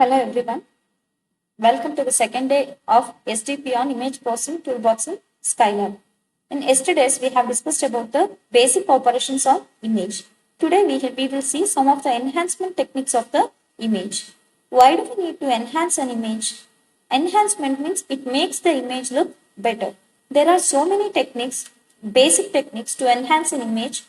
Hello everyone. Welcome to the second day of STP on Image Processing Toolbox in Skylab. In yesterday's, we have discussed about the basic operations of image. Today, we will see some of the enhancement techniques of the image. Why do we need to enhance an image? Enhancement means it makes the image look better. There are so many techniques, basic techniques to enhance an image.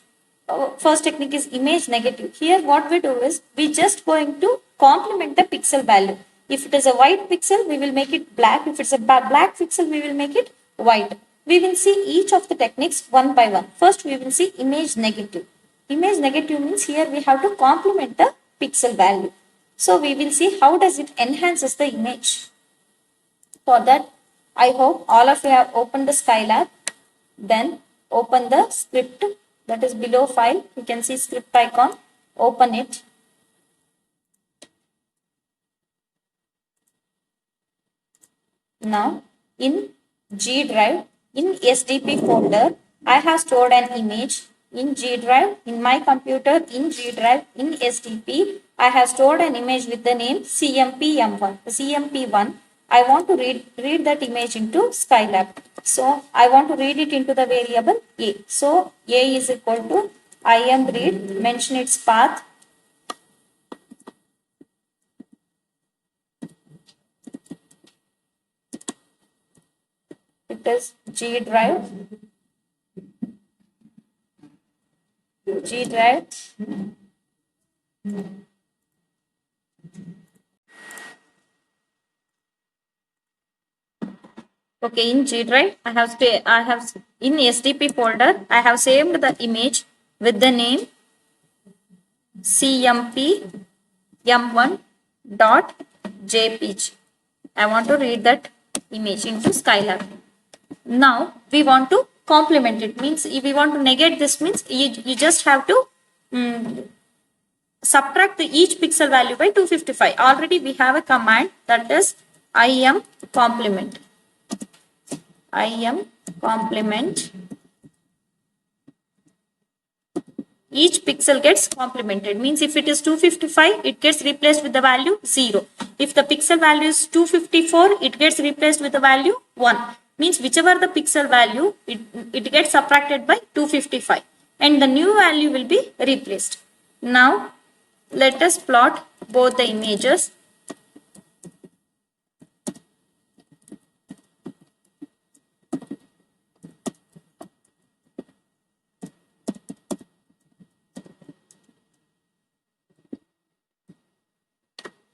First technique is image negative. Here what we do is we just going to complement the pixel value. If it is a white pixel, we will make it black. If it's a black pixel, we will make it white. We will see each of the techniques one by one. First, we will see image negative. Image negative means here we have to complement the pixel value. So we will see how does it enhances the image. For that, I hope all of you have opened the Skylab. Then open the script that is below file. You can see script icon. Open it. Now in G drive, in SDP folder, I have stored an image in G drive. In my computer, in G drive, in SDP, I have stored an image with the name CMP1. CMP1. I want to read that image into Skylab. So I want to read it into the variable A. So A is equal to imread, mention its path. It is G drive. G drive. Okay, in G drive, I have in SDP folder, I have saved the image with the name cmp.m1.jpg. I want to read that image into Skylab. Now we want to complement it. Means if we want to negate this, means you just have to subtract each pixel value by 255. Already we have a command that is im complement. Im complement. Each pixel gets complemented. Means if it is 255, it gets replaced with the value 0. If the pixel value is 254, it gets replaced with the value 1. Means whichever the pixel value, it gets subtracted by 255. And the new value will be replaced. Now, let us plot both the images.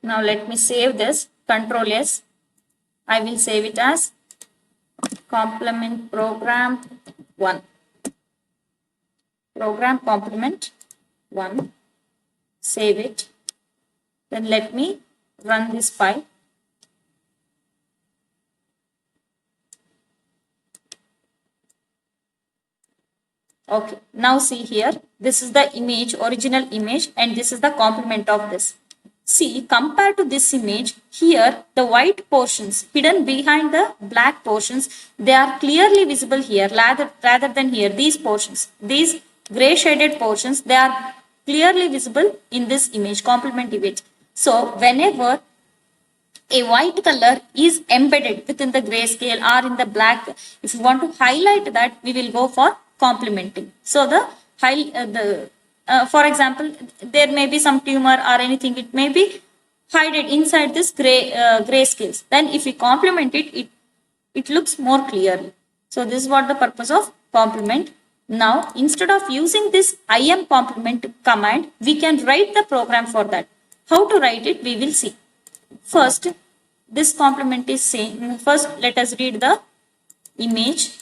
Now let me save this, Control S. I will save it as complement program 1. Program complement 1. Save it. Then let me run this file. Okay, now see here. This is the image, original image, and this is the complement of this. See, compared to this image, here the white portions hidden behind the black portions, they are clearly visible here rather than here. These portions, these gray shaded portions, they are clearly visible in this image, complement image. So, whenever a white color is embedded within the grayscale or in the black, if you want to highlight that, we will go for complementing. So, for example, there may be some tumor or anything, it may be hidden inside this gray scales. Then if we complement it, it looks more clearly. So this is what the purpose of complement. Now, instead of using this im complement command, we can write the program for that. How to write it, we will see. First, this complement is saying, first let us read the image.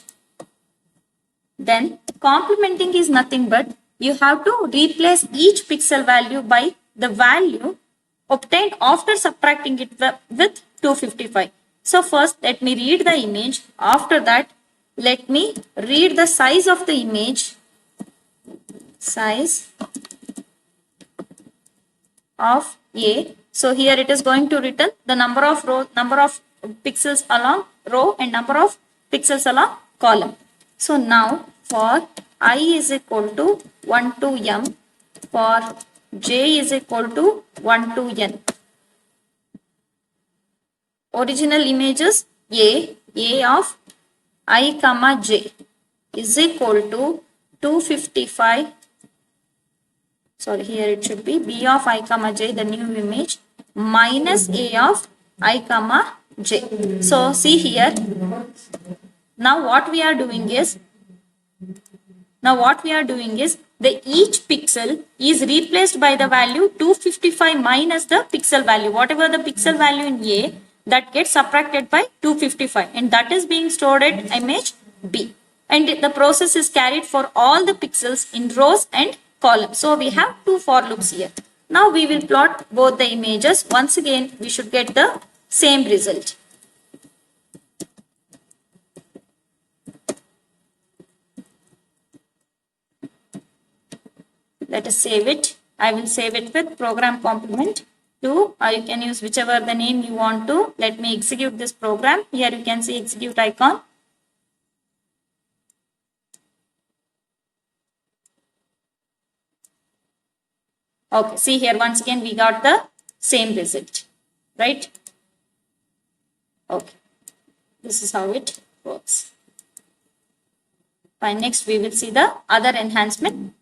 Then complementing is nothing but you have to replace each pixel value by the value obtained after subtracting it with 255. So first let me read the image. After that, let me read the size of the image. Size of A. So here it is going to return the number of pixels along row and number of pixels along column. So now for I is equal to 1 to m, for j is equal to 1 to n. original image is A of I comma j is equal to 255. Sorry, here it should be B of I comma j, the new image, minus A of I comma j. So see here, now what we are doing is, the each pixel is replaced by the value 255 minus the pixel value. Whatever the pixel value in A, that gets subtracted by 255, and that is being stored at image B. And the process is carried for all the pixels in rows and columns. So we have two for loops here. Now we will plot both the images. Once again, we should get the same result. Let us save it. I will save it with program complement 2. You can use whichever the name you want to. Let me execute this program. Here you can see execute icon. Okay, see here, once again we got the same result, right? Okay, this is how it works. Fine, next we will see the other enhancement